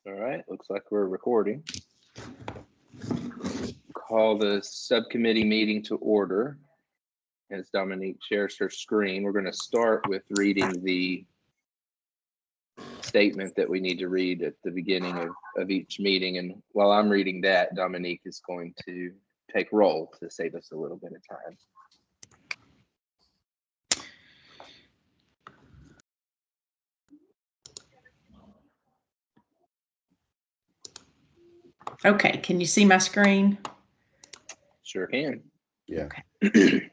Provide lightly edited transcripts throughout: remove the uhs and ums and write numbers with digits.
All right, looks like we're recording. Call the subcommittee meeting to order. As Dominique shares her screen, we're going to start with reading the statement that we need to read at the beginning of each meeting. And while I'm reading that, Dominique is going to take roll to save us a little bit of time. Okay, can you see my screen? Sure can. Yeah. Okay.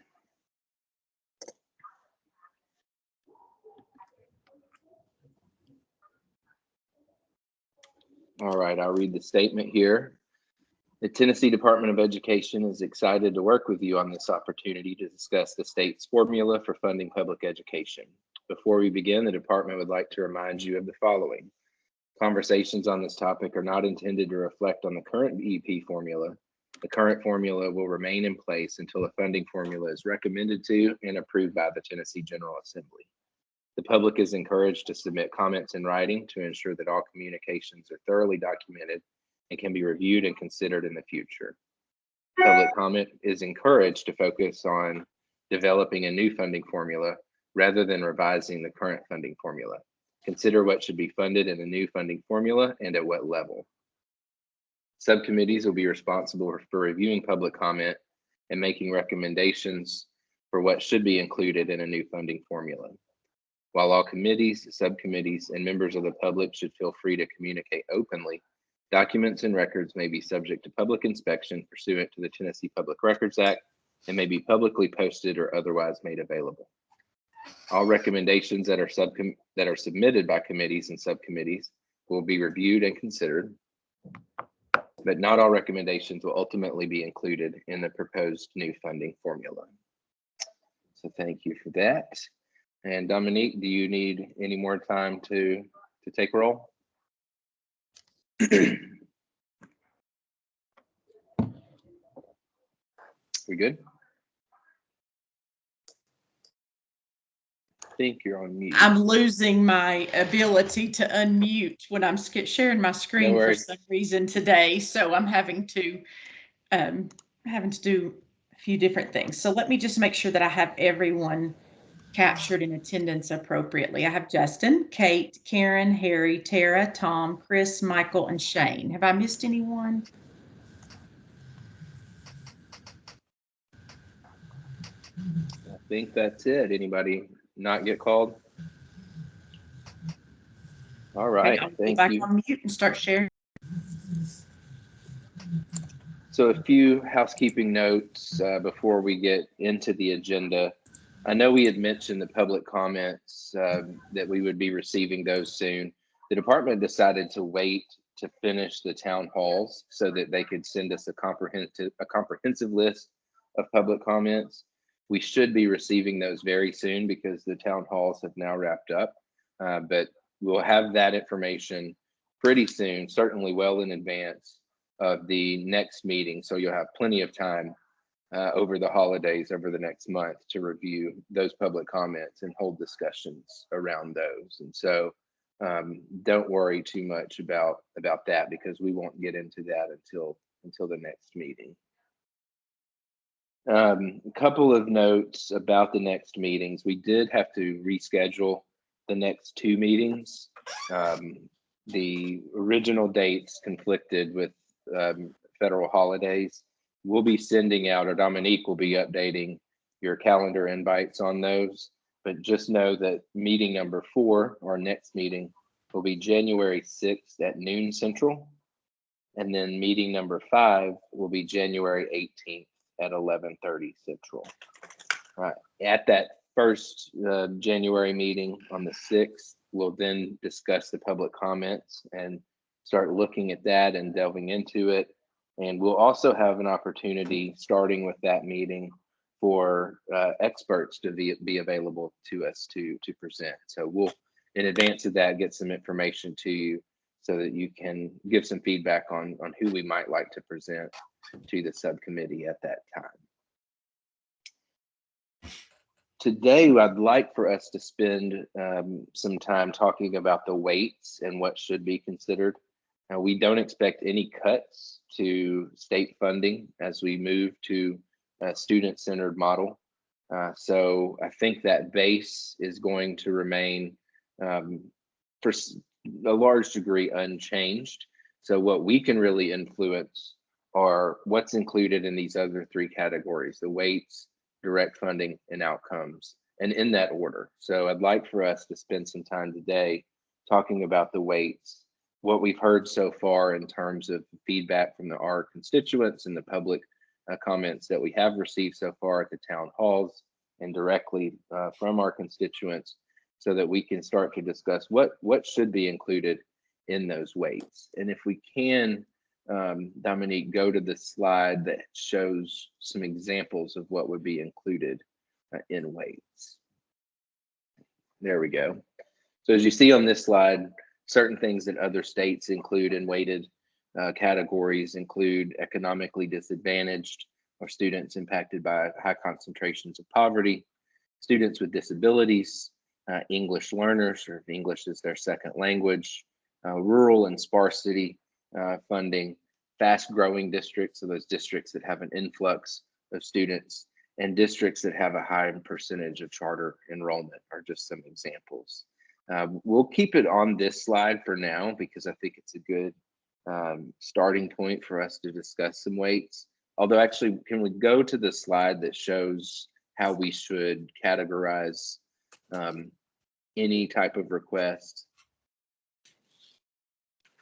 All right, I'll read the statement here. The Tennessee Department of Education is excited to work with you on this opportunity to discuss the state's formula for funding public education. Before we begin, the department would like to remind you of the following. Conversations on this topic are not intended to reflect on the current EP formula. The current formula will remain in place until a funding formula is recommended to and approved by the Tennessee General Assembly. The public is encouraged to submit comments in writing to ensure that all communications are thoroughly documented and can be reviewed and considered in the future. Public comment is encouraged to focus on developing a new funding formula rather than revising the current funding formula. Consider what should be funded in the new funding formula and at what level. Subcommittees will be responsible for reviewing public comment and making recommendations for what should be included in a new funding formula. While all committees, subcommittees, and members of the public should feel free to communicate openly, documents and records may be subject to public inspection pursuant to the Tennessee Public Records Act and may be publicly posted or otherwise made available. All recommendations that are submitted by committees and subcommittees will be reviewed and considered, but not all recommendations will ultimately be included in the proposed new funding formula. So thank you for that. And Dominique, do you need any more time to take roll? We good? I think you're on mute. I'm losing my ability to unmute when I'm sharing my screen for some reason today. So I'm having to do a few different things. So let me just make sure that I have everyone captured in attendance appropriately. I have Justin, Kate, Karen, Harry, Tara, Tom, Chris, Michael, and Shane. Have I missed anyone? I think that's it. Anybody not get called? All right, okay, thank back you. On mute and start sharing. So a few housekeeping notes before we get into the agenda. I know we had mentioned the public comments that we would be receiving those soon. The department decided to wait to finish the town halls so that they could send us a comprehensive list of public comments. We should be receiving those very soon because the town halls have now wrapped up, but we'll have that information pretty soon, certainly well in advance of the next meeting. So you'll have plenty of time over the holidays, over the next month, to review those public comments and hold discussions around those. And so don't worry too much about that because we won't get into that until the next meeting. A couple of notes about the next meetings. We did have to reschedule the next two meetings. The original dates conflicted with federal holidays. We'll be sending out, or Dominique will be updating your calendar invites on those, but just know that meeting number 4, our next meeting, will be January 6th at noon Central. And then meeting number 5 will be January 18th at 11:30 Central. All right. At that first January meeting on the 6th, we'll then discuss the public comments and start looking at that and delving into it. And we'll also have an opportunity, starting with that meeting, for experts to be available to us to present. So we'll, in advance of that, get some information to you so that you can give some feedback on who we might like to present to the subcommittee at that time. Today, I'd like for us to spend some time talking about the weights and what should be considered We don't expect any cuts to state funding as we move to a student-centered model. So I think that base is going to remain for a large degree unchanged. So what we can really influence are what's included in these other three categories: the weights, direct funding, and outcomes, and in that order. So I'd like for us to spend some time today talking about the weights, what we've heard so far in terms of feedback from our constituents and the public comments that we have received so far at the town halls and directly from our constituents, so that we can start to discuss what should be included in those weights. And if we can, Dominique, go to the slide that shows some examples of what would be included in weights. There we go. So as you see on this slide, certain things that other states include in weighted categories include economically disadvantaged or students impacted by high concentrations of poverty, students with disabilities, English learners, or if English is their second language, rural and sparsity funding, fast growing districts, so those districts that have an influx of students, and districts that have a high percentage of charter enrollment are just some examples. We'll keep it on this slide for now because I think it's a good starting point for us to discuss some weights. Although actually, can we go to the slide that shows how we should categorize any type of request?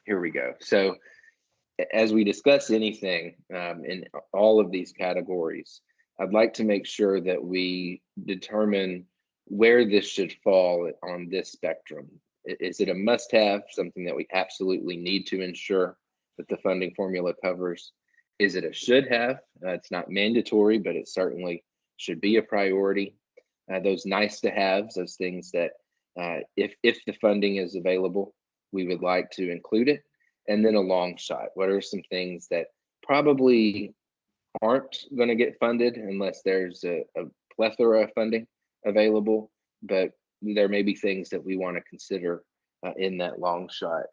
Here we go. So as we discuss anything in all of these categories, I'd like to make sure that we determine where this should fall on this spectrum. Is it a must-have, something that we absolutely need to ensure that the funding formula covers? Is it a should-have? It's not mandatory, but it certainly should be a priority. Those nice-to-haves, those things that if the funding is available, we would like to include it. And then a long shot. What are some things that probably aren't going to get funded unless there's a plethora of funding available, but there may be things that we want to consider in that long shot.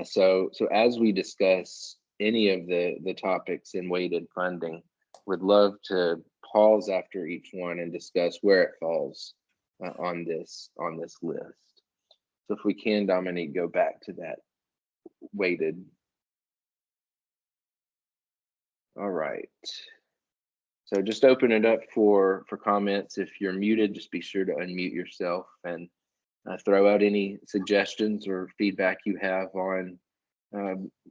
So as we discuss any of the topics in weighted funding, would love to pause after each one and discuss where it falls on this list. So if we can, Dominique, go back to that weighted. All right. So just open it up for comments. If you're muted, just be sure to unmute yourself and throw out any suggestions or feedback you have on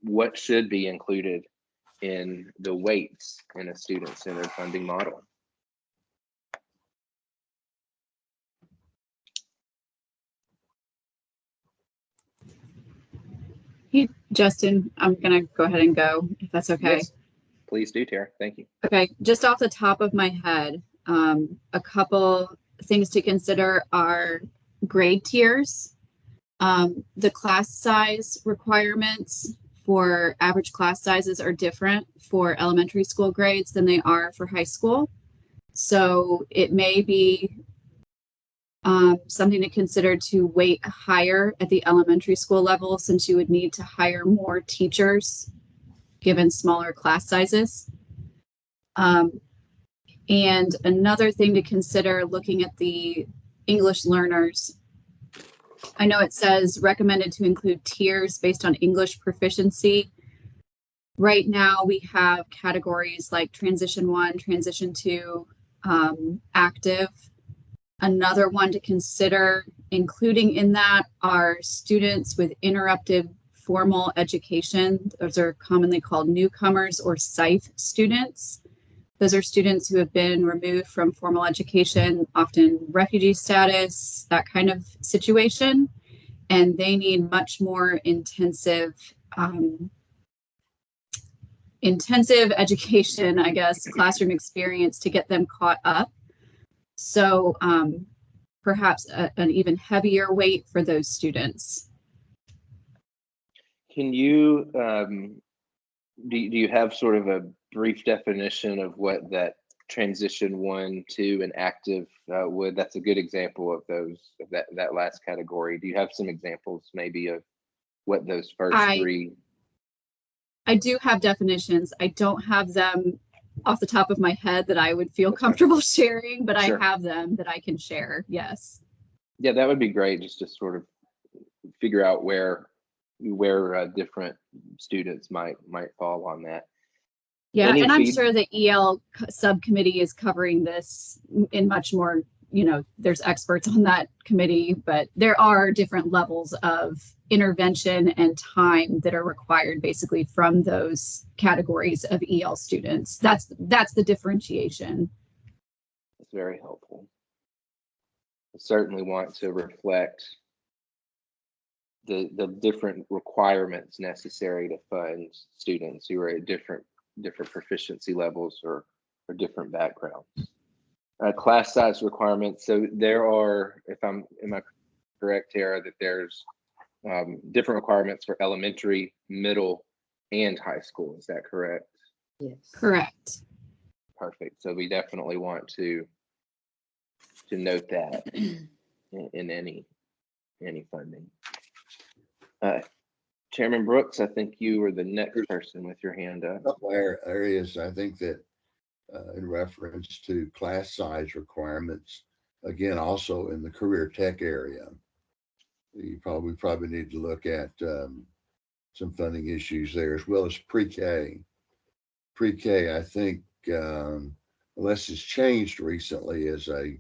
what should be included in the weights in a student-centered funding model. Hey, Justin, I'm going to go ahead and go, if that's okay. Yes, please do, Tara. Thank you. Okay, just off the top of my head, a couple things to consider are grade tiers. The class size requirements for average class sizes are different for elementary school grades than they are for high school. So it may be something to consider to weight higher at the elementary school level, since you would need to hire more teachers given smaller class sizes. And another thing to consider looking at the English learners, I know it says recommended to include tiers based on English proficiency. Right now we have categories like Transition 1, Transition 2, active. Another one to consider including in that are students with interrupted formal education. Those are commonly called newcomers or SIFE students. Those are students who have been removed from formal education, often refugee status, that kind of situation. And they need much more intensive education, I guess, classroom experience to get them caught up. So perhaps an even heavier weight for those students. Can you, do you have sort of a brief definition of what that transition 1, 2, and active would? That's a good example of those, of that last category. Do you have some examples maybe of what those first three I do have definitions. I don't have them off the top of my head that I would feel comfortable sharing, but Sure. I have them that I can share. Yes. Yeah, that would be great, just to sort of figure out where different students might fall on that. Yeah, Any and I'm feed- sure the EL subcommittee is covering this in much more, there's experts on that committee, but there are different levels of intervention and time that are required basically from those categories of EL students. That's the differentiation. It's very helpful. I certainly want to reflect the different requirements necessary to fund students who are at different proficiency levels or different backgrounds. Class size requirements. So there are, am I correct, Tara, that there's different requirements for elementary, middle, and high school. Is that correct? Yes. Correct. Perfect. So we definitely want to note that in any funding. Chairman Brooks, I think you were the next person with your hand up. A couple areas I think that in reference to class size requirements, again, also in the career tech area, we probably need to look at some funding issues there, as well as pre-K. Pre-K, I think, unless it's changed recently, as a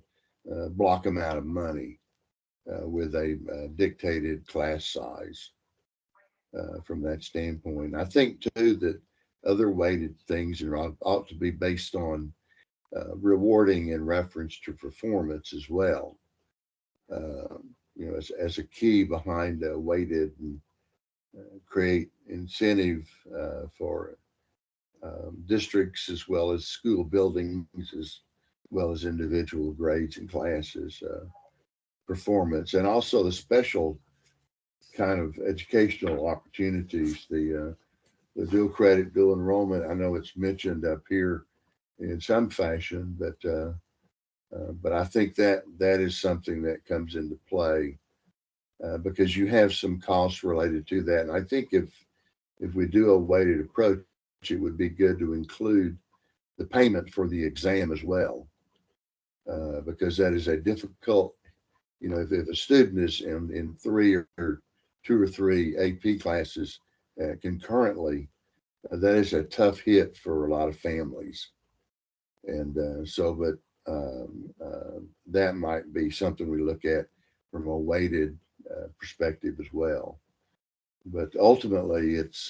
block amount of money with a dictated class size. From that standpoint, I think too that other weighted things ought to be based on rewarding in reference to performance as well. As a key behind weighted and create incentive for districts as well as school buildings, as well as individual grades and classes performance, and also the special kind of educational opportunities, the dual credit, dual enrollment. I know it's mentioned up here in some fashion, but I think that is something that comes into play because you have some costs related to that. And I think if we do a weighted approach, it would be good to include the payment for the exam as well, because that is a difficult, if a student is in 3 or 2 or 3 AP classes concurrently, that is a tough hit for a lot of families. And that might be something we look at from a weighted perspective as well. But ultimately, it's,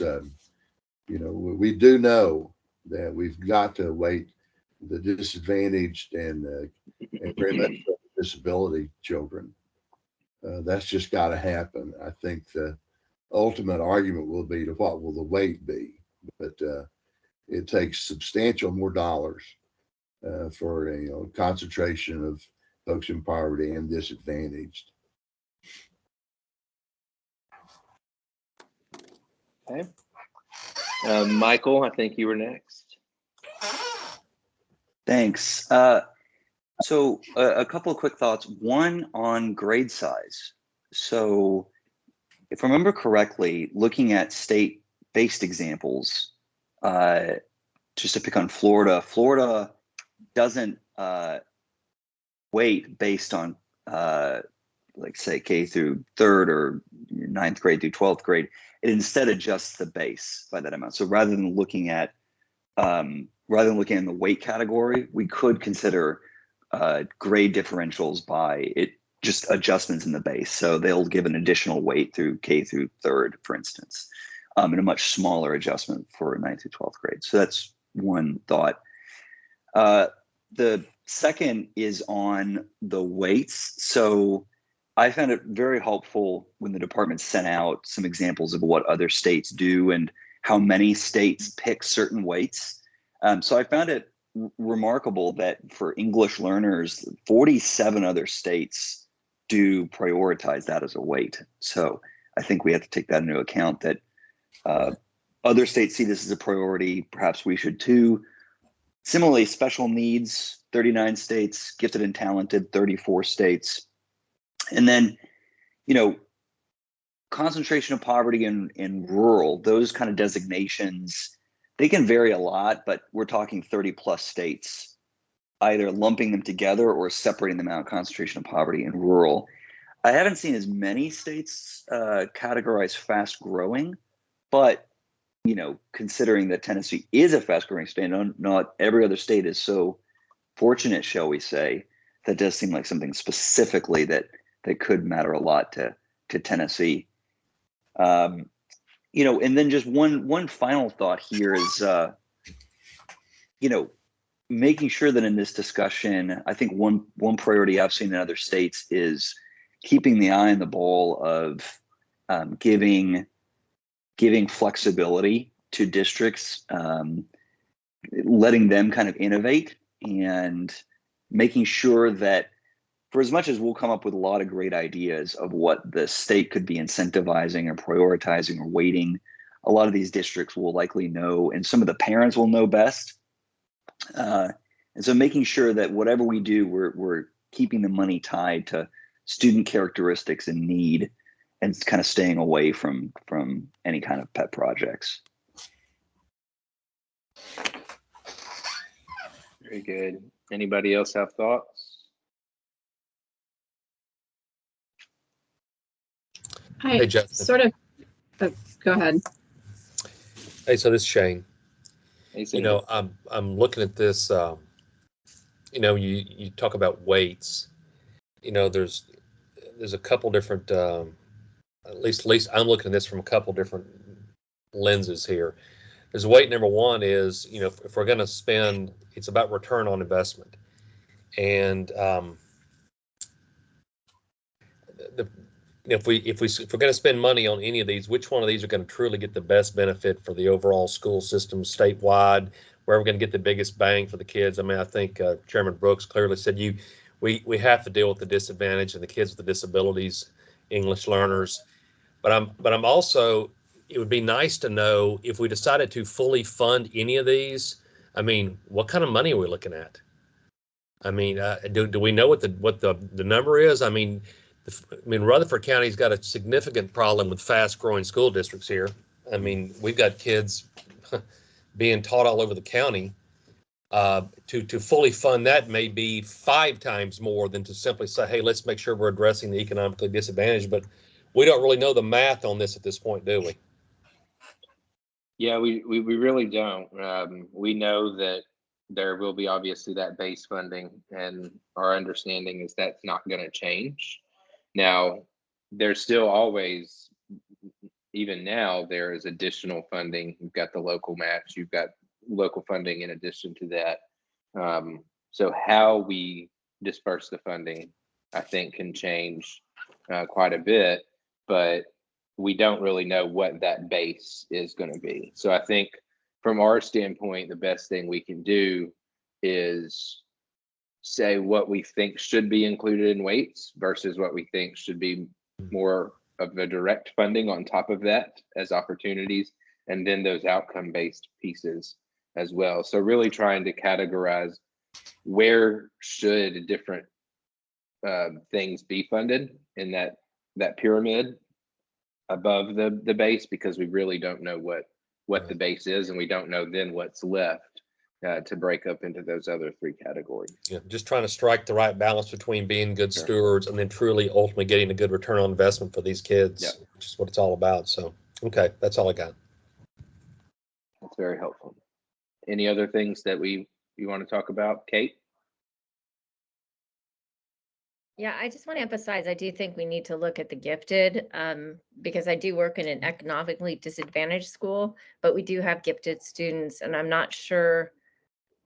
we do know that we've got to weight the disadvantaged and very much disability children. That's just got to happen. I think the ultimate argument will be to what will the weight be, but it takes substantial more dollars for a concentration of folks in poverty and disadvantaged. Okay. Michael, I think you were next. Thanks. So a couple of quick thoughts. One on grade size. So if I remember correctly, looking at state-based examples, just to pick on Florida, Florida doesn't weight based on like say K through 3rd or 9th grade through 12th grade. It instead adjusts the base by that amount. So rather than looking at in the weight category, we could consider grade differentials by it, just adjustments in the base. So they'll give an additional weight through K through 3rd, for instance, and a much smaller adjustment for 9th through 12th grade. So that's one thought. The second is on the weights. So I found it very helpful when the department sent out some examples of what other states do and how many states pick certain weights. So I found it remarkable that for English learners, 47 other states do prioritize that as a weight. So I think we have to take that into account, that other states see this as a priority. Perhaps we should too. Similarly, special needs, 39 states, gifted and talented, 34 states. And then, concentration of poverty in rural, those kind of designations, they can vary a lot, but we're talking 30 plus states, either lumping them together or separating them out, concentration of poverty in rural. I haven't seen as many states categorize fast growing, but considering that Tennessee is a fast growing state, not every other state is so fortunate, shall we say, that does seem like something specifically that could matter a lot to Tennessee. And then just one final thought here is, making sure that in this discussion, I think one priority I've seen in other states is keeping the eye on the ball of giving flexibility to districts, letting them kind of innovate, and making sure that, for as much as we'll come up with a lot of great ideas of what the state could be incentivizing or prioritizing or weighting, a lot of these districts will likely know, and some of the parents will know best. And so making sure that whatever we do, we're keeping the money tied to student characteristics and need, and kind of staying away from any kind of pet projects. Very good. Anybody else have thoughts? Hey, Justin. Go ahead. Hey, so this is Shane. Hey, I'm looking at this. You talk about weights. There's a couple different. At least I'm looking at this from a couple different lenses here. There's weight number one is, if we're going to spend, it's about return on investment, and if we're going to spend money on any of these, which one of these are going to truly get the best benefit for the overall school system statewide? Where we're going to get the biggest bang for the kids? I mean, I think Chairman Brooks clearly said we have to deal with the disadvantage and the kids with the disabilities, English learners. But I'm also, it would be nice to know if we decided to fully fund any of these. I mean, what kind of money are we looking at? I mean, do we know what the number is? I mean, Rutherford County's got a significant problem with fast growing school districts here. I mean, we've got kids being taught all over the county. To fully fund that may be 5 times more than to simply say, hey, let's make sure we're addressing the economically disadvantaged. But we don't really know the math on this at this point, do we? Yeah, we really don't. We know that there will be obviously that base funding, and our understanding is that's not going to change. Now, there's still always, even now, there is additional funding. You've got the local match, you've got local funding in addition to that. So how we disperse the funding, I think, can change quite a bit, but we don't really know what that base is going to be. So I think from our standpoint, the best thing we can do is say what we think should be included in weights versus what we think should be more of the direct funding on top of that as opportunities, and then those outcome-based pieces as well. So really trying to categorize where should different things be funded in that pyramid above the base, because we really don't know what the base is, and we don't know then what's left to break up into those other 3 categories. Yeah, just trying to strike the right balance between being good stewards and then truly ultimately getting a good return on investment for these kids, which is what it's all about. So, okay, that's all I got. That's very helpful. Any other things that you want to talk about, Kate? Yeah, I just want to emphasize, I do think we need to look at the gifted, because I do work in an economically disadvantaged school, but we do have gifted students, and I'm not sure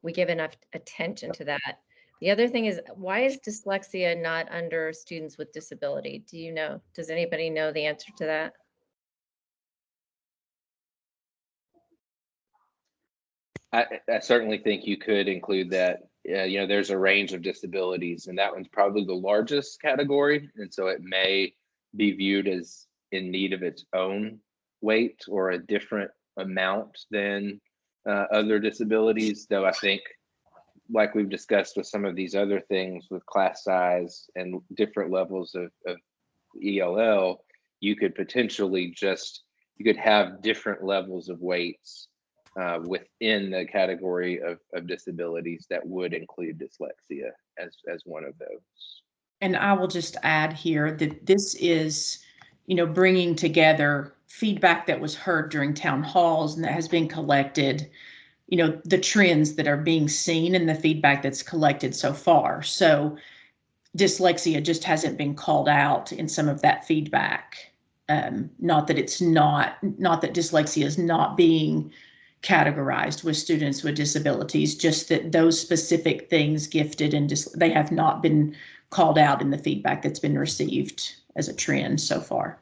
we give enough attention to that. The other thing is, why is dyslexia not under students with disability? Do you know? Does anybody know the answer to that? I certainly think you could include that. There's a range of disabilities, and that one's probably the largest category, and so it may be viewed as in need of its own weight or a different amount than other disabilities, though I think, like we've discussed with some of these other things with class size and different levels of ELL, you could potentially you could have different levels of weights within the category of disabilities that would include dyslexia as one of those. And I will just add here that this is, bringing together feedback that was heard during town halls and that has been collected, the trends that are being seen and the feedback that's collected so far. So dyslexia just hasn't been called out in some of that feedback. Not that dyslexia is not being categorized with students with disabilities, just that those specific things, gifted and they have not been called out in the feedback that's been received as a trend so far.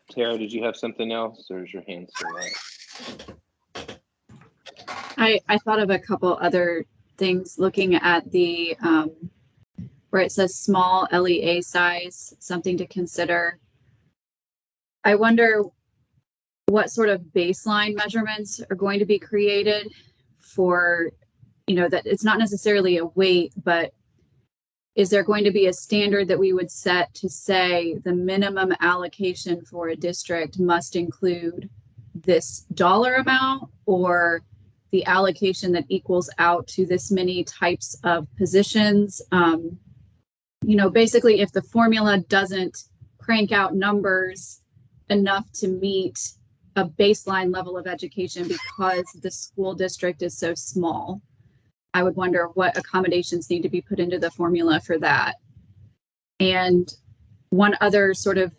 Tara, did you have something else, or is your hand still up? I thought of a couple other things looking at the where it says small LEA size, something to consider. I wonder what sort of baseline measurements are going to be created for, that it's not necessarily a weight, but is there going to be a standard that we would set to say the minimum allocation for a district must include this dollar amount, or the allocation that equals out to this many types of positions? Basically, if the formula doesn't crank out numbers enough to meet a baseline level of education because the school district is so small, I would wonder what accommodations need to be put into the formula for that. And one other sort of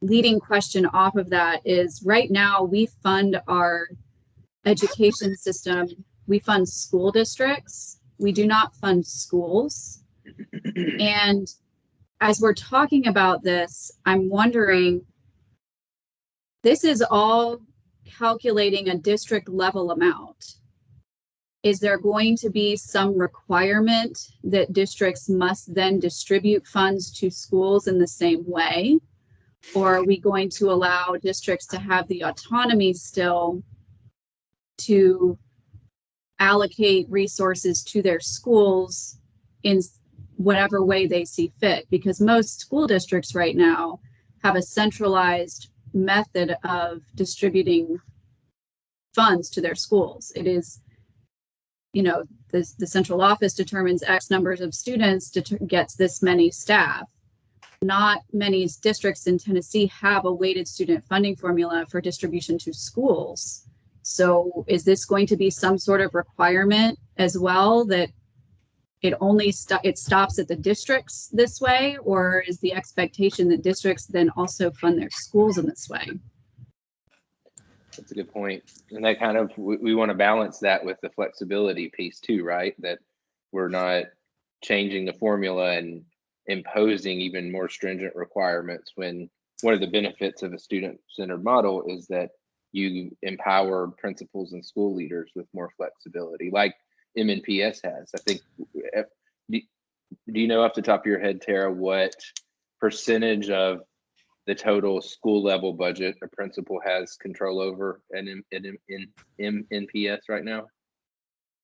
leading question off of that is, right now we fund our education system, we fund school districts, we do not fund schools. And as we're talking about this, I'm wondering, this is all calculating a district level amount. Is there going to be some requirement that districts must then distribute funds to schools in the same way? Or are we going to allow districts to have the autonomy still to allocate resources to their schools in whatever way they see fit? Because most school districts right now have a centralized method of distributing funds to their schools. It is, the central office determines X numbers of students, gets this many staff. Not many districts in Tennessee have a weighted student funding formula for distribution to schools. So is this going to be some sort of requirement as well, that it only stops at the districts this way, or is the expectation that districts then also fund their schools in this way? That's a good point. And that kind of, we want to balance that with the flexibility piece too, right? That we're not changing the formula and imposing even more stringent requirements, when one of the benefits of a student-centered model is that you empower principals and school leaders with more flexibility, like MNPS has. I think, do you know off the top of your head, Tara, what percentage of the total school level budget a principal has control over in MNPS right now?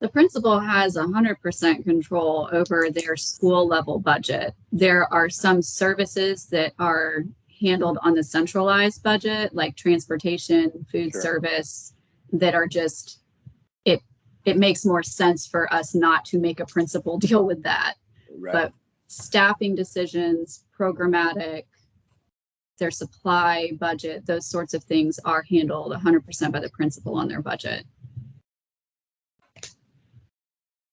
The principal has 100% control over their school level budget. There are some services that are handled on the centralized budget, like transportation, food service, that are just, it makes more sense for us not to make a principal deal with that. Right. But staffing decisions, programmatic, their supply budget, those sorts of things are handled 100% by the principal on their budget.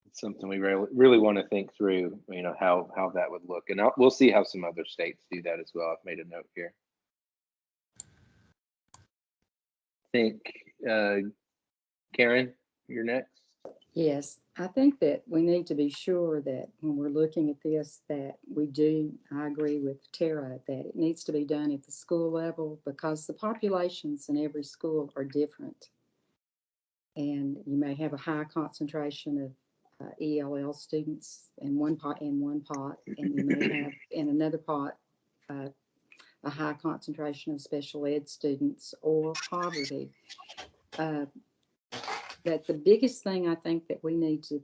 It's something we really want to think through, how that would look. And we'll see how some other states do that as well. I've made a note here. I think, Karen, you're next. Yes, I think that we need to be sure that when we're looking at this, that I agree with Tara, that it needs to be done at the school level, because the populations in every school are different. And you may have a high concentration of ELL students in one pot, and you may have in another pot a high concentration of special ed students or poverty. That the biggest thing I think that we need to,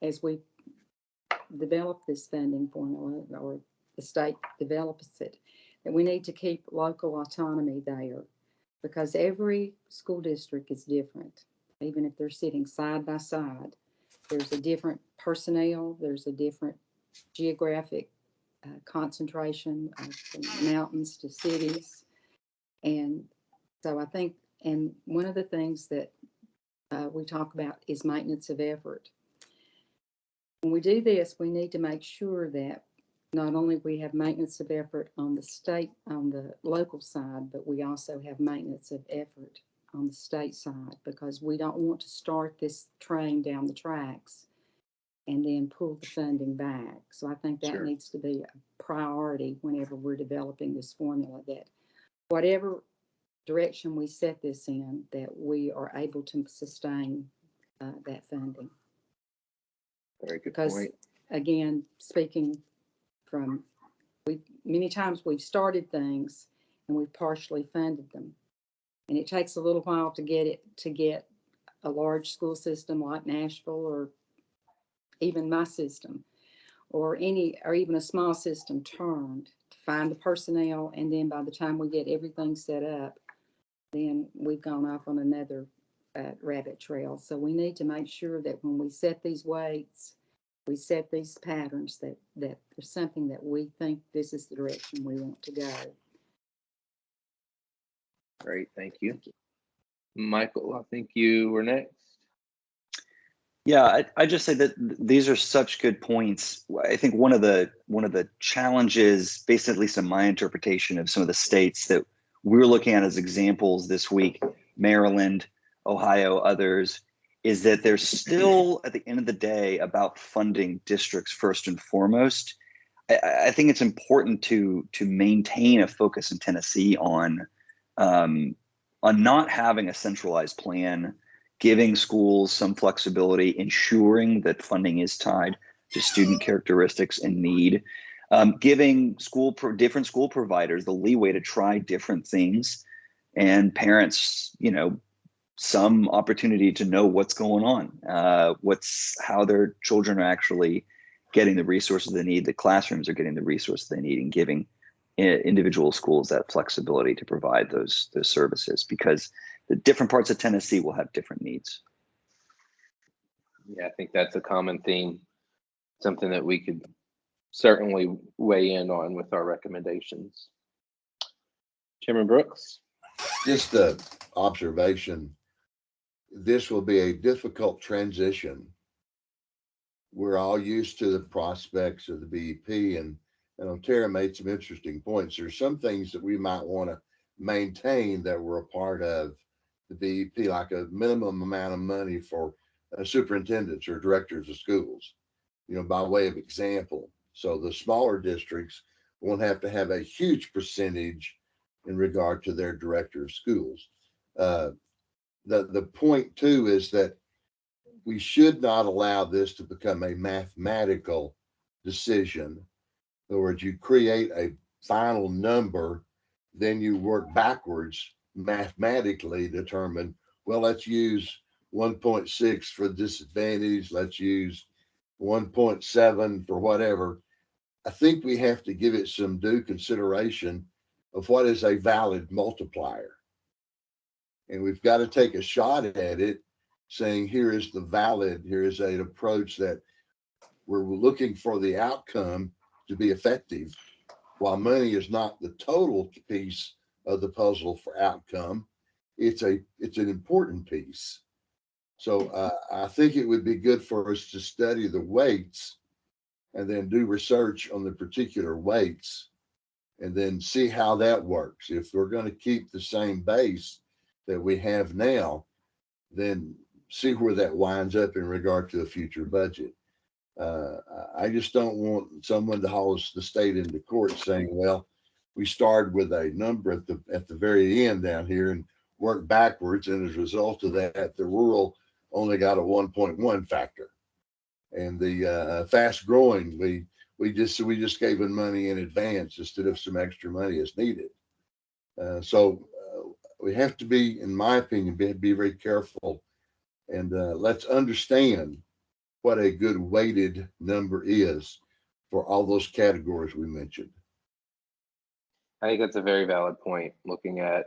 as we develop this funding formula, or the state develops it, that we need to keep local autonomy there, because every school district is different. Even if they're sitting side by side, there's a different personnel, there's a different geographic concentration from mountains to cities. And so I think, and one of the things that we talk about is maintenance of effort. When we do this, we need to make sure that not only we have maintenance of effort on the local side, but we also have maintenance of effort on the state side, because we don't want to start this train down the tracks and then pull the funding back. So I think that needs to be a priority whenever we're developing this formula, that whatever direction we set this in, that we are able to sustain that funding. Very good Because, point. again, speaking from, many times we've started things and we've partially funded them. And it takes a little while to get a large school system like Nashville, or even my system, or even a small system turned, to find the personnel, and then by the time we get everything set up, then we've gone off on another rabbit trail. So we need to make sure that when we set these weights, we set these patterns, that there's something that we think this is the direction we want to go. Great, thank you. Michael, I think you were next. Yeah, I just say that these are such good points. I think one of the challenges, based at least in my interpretation of some of the states that we're looking at as examples this week, Maryland, Ohio, others, is that they're still, at the end of the day, about funding districts first and foremost. I think it's important to maintain a focus in Tennessee on not having a centralized plan, giving schools some flexibility, ensuring that funding is tied to student characteristics and need, giving different school providers the leeway to try different things, and parents, some opportunity to know what's going on, how their children are actually getting the resources they need, the classrooms are getting the resources they need, and giving individual schools that flexibility to provide those services, because the different parts of Tennessee will have different needs. Yeah, I think that's a common theme, something that we could certainly weigh in on with our recommendations. Chairman Brooks? Just an observation. This will be a difficult transition. We're all used to the prospects of the BEP, and Tara made some interesting points. There's some things that we might want to maintain that were a part of the BEP, like a minimum amount of money for superintendents or directors of schools, by way of example. So the smaller districts won't have to have a huge percentage in regard to their director of schools. The point too is that we should not allow this to become a mathematical decision. In other words, you create a final number, then you work backwards, mathematically determine, well, let's use 1.6 for disadvantage, let's use 1.7 for whatever. I think we have to give it some due consideration of what is a valid multiplier. And we've got to take a shot at it, saying here is an approach that we're looking for the outcome to be effective. While money is not the total piece of the puzzle for outcome, it's an important piece. So I think it would be good for us to study the weights and then do research on the particular weights and then see how that works. If we're going to keep the same base that we have now, then see where that winds up in regard to a future budget. I just don't want someone to haul the state into court saying, well, we started with a number at the very end down here and worked backwards, and as a result of that, the rural only got a 1.1 factor, and the fast growing we just gave them money in advance instead of some extra money as needed. So we have to be, in my opinion, be very careful, and let's understand what a good weighted number is for all those categories we mentioned. I think that's a very valid point, looking at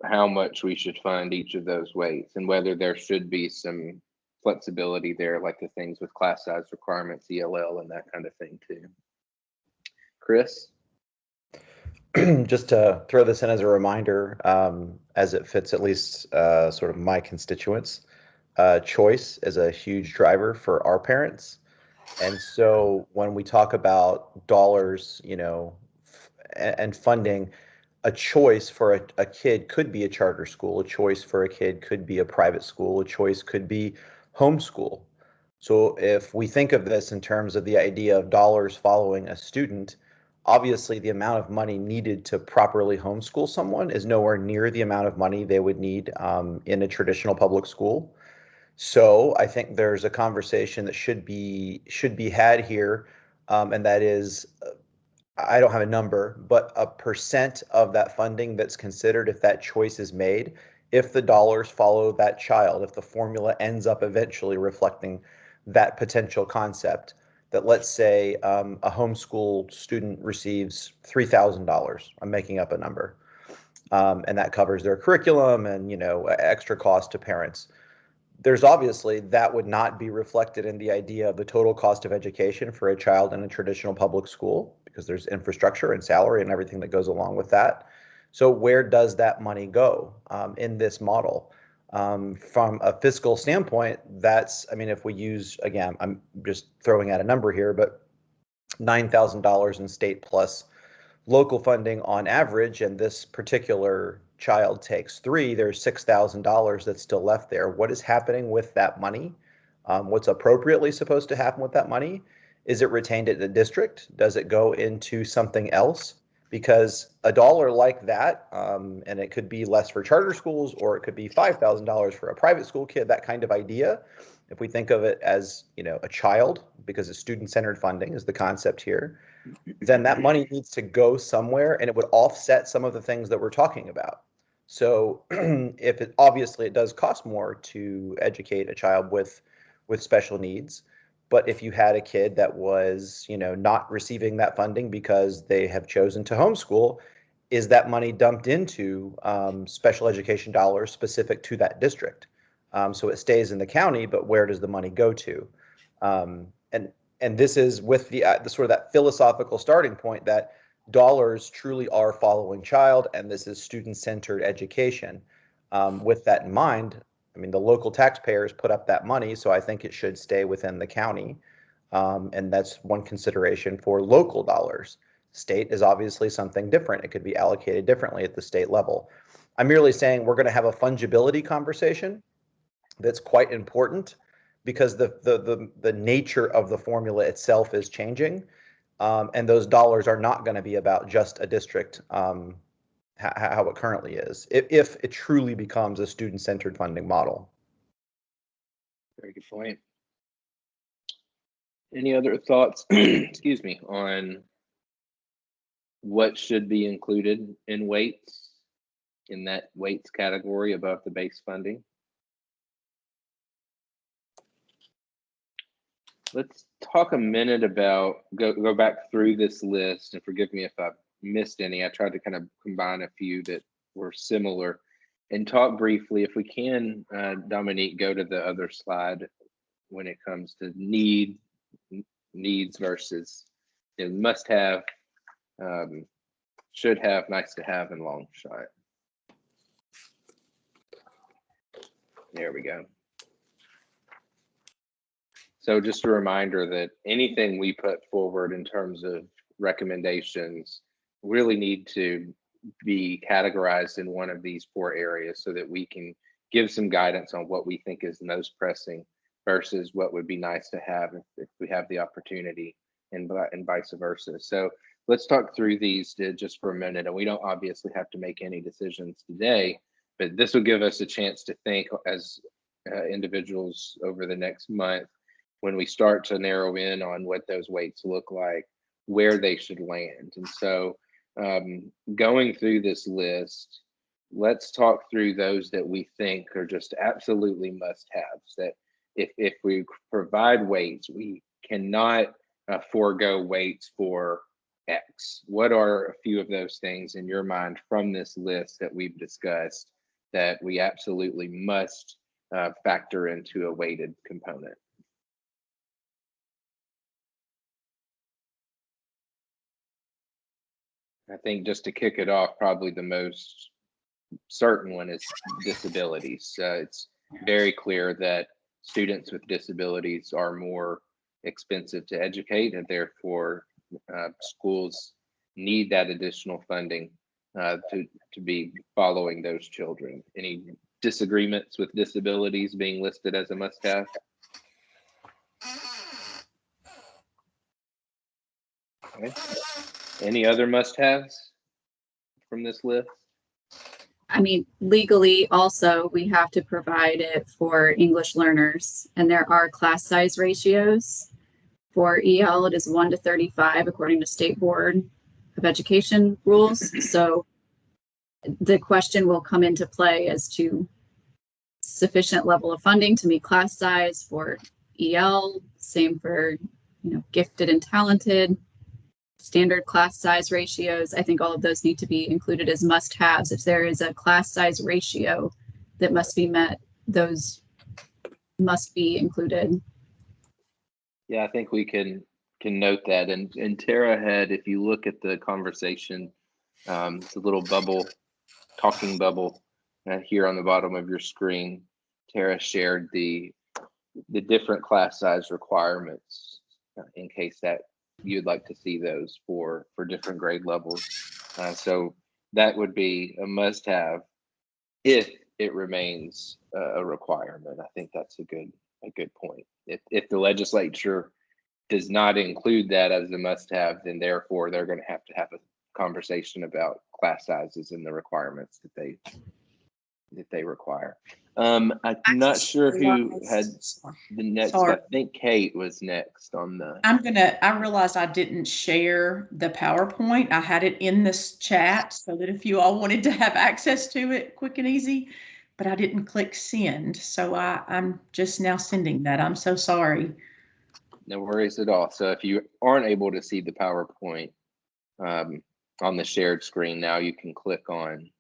how much we should fund each of those weights and whether there should be some flexibility there, like the things with class size requirements, ELL, and that kind of thing too. Chris? Just to throw this in as a reminder, as it fits at least sort of my constituents, choice is a huge driver for our parents. And so when we talk about dollars, and funding, a choice for a kid could be a charter school, a choice for a kid could be a private school, a choice could be homeschool. So if we think of this in terms of the idea of dollars following a student, obviously the amount of money needed to properly homeschool someone is nowhere near the amount of money they would need in a traditional public school. So I think there's a conversation that should be had here, and that is, I don't have a number, but a percent of that funding that's considered if that choice is made, if the dollars follow that child, if the formula ends up eventually reflecting that potential concept, that let's say a homeschool student receives $3,000. I'm making up a number, and that covers their curriculum and extra cost to parents. There's obviously that would not be reflected in the idea of the total cost of education for a child in a traditional public school, because there's infrastructure and salary and everything that goes along with that. So where does that money go in this model? From a fiscal standpoint, if we use, again, I'm just throwing out a number here, but $9,000 in state plus local funding on average, and this particular child takes 3, there's $6,000 that's still left there. What is happening with that money? What's appropriately supposed to happen with that money? Is it retained at the district? Does it go into something else? Because a dollar like that, and it could be less for charter schools, or it could be $5,000 for a private school kid, that kind of idea. If we think of it as, a child, because it's student-centered funding is the concept here, then that money needs to go somewhere, and it would offset some of the things that we're talking about. So obviously it does cost more to educate a child with special needs. But if you had a kid that was, not receiving that funding because they have chosen to homeschool, is that money dumped into special education dollars specific to that district? So it stays in the county, but where does the money go to? And this is with the sort of that philosophical starting point that dollars truly are following child, and this is student-centered education. With that in mind, the local taxpayers put up that money, so I think it should stay within the county. And that's one consideration for local dollars. State is obviously something different. It could be allocated differently at the state level. I'm merely saying we're going to have a fungibility conversation that's quite important, because the nature of the formula itself is changing. And those dollars are not going to be about just a district, how it currently is, if it truly becomes a student-centered funding model. Very good point. Any other thoughts, excuse me, on what should be included in weights, in that weights category above the base funding? Let's talk a minute about, go back through this list, and forgive me if I've missed any. I tried to kind of combine a few that were similar, and talk briefly, if we can, Dominique, go to the other slide when it comes to needs versus must have, should have, nice to have, and long shot. There we go. So just a reminder that anything we put forward in terms of recommendations really need to be categorized in one of these 4 areas, so that we can give some guidance on what we think is most pressing versus what would be nice to have if we have the opportunity, and vice versa. So let's talk through these just for a minute. And we don't obviously have to make any decisions today, but this will give us a chance to think as individuals over the next month, when we start to narrow in on what those weights look like, where they should land. And so going through this list, let's talk through those that we think are just absolutely must-haves, that if we provide weights, we cannot forego weights for X. What are a few of those things in your mind from this list that we've discussed that we absolutely must factor into a weighted component? I think just to kick it off, probably the most certain one is disabilities. It's very clear that students with disabilities are more expensive to educate, and therefore schools need that additional funding to be following those children. Any disagreements with disabilities being listed as a must-have? Okay. Any other must-haves from this list? I mean, legally also, we have to provide it for English learners, and there are class size ratios. For EL, it is 1 to 35 according to State Board of Education rules. So the question will come into play as to sufficient level of funding to meet class size for EL, same for, gifted and talented, standard class size ratios. I think all of those need to be included as must-haves. If there is a class size ratio that must be met, those must be included. Yeah, I think we can note that. And Tara had, if you look at the conversation, it's a little bubble, talking bubble here on the bottom of your screen. Tara shared the different class size requirements in case that you'd like to see those for different grade levels. So that would be a must-have if it remains a requirement. I think that's a good point. If the legislature does not include that as a must-have, then therefore they're going to have a conversation about class sizes and the requirements that they require. I'm not sure who had the next. Sorry. I think Kate was next on the. I realized I didn't share the PowerPoint. I had it in this chat so that if you all wanted to have access to it quick and easy, but I didn't click send. So I'm just now sending that. I'm so sorry. No worries at all. So if you aren't able to see the PowerPoint on the shared screen, now you can click on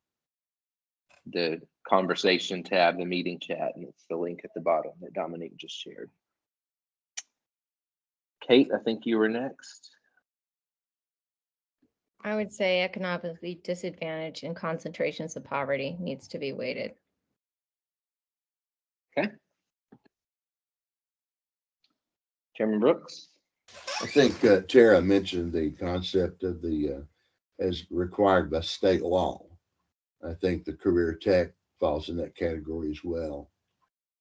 the conversation tab, the meeting chat, and it's the link at the bottom that Dominique just shared. Kate, I think you were next. I would say economically disadvantaged and concentrations of poverty needs to be weighted. Okay. Chairman Brooks. I think Tara mentioned the concept of the as required by state law. I think the career tech falls in that category as well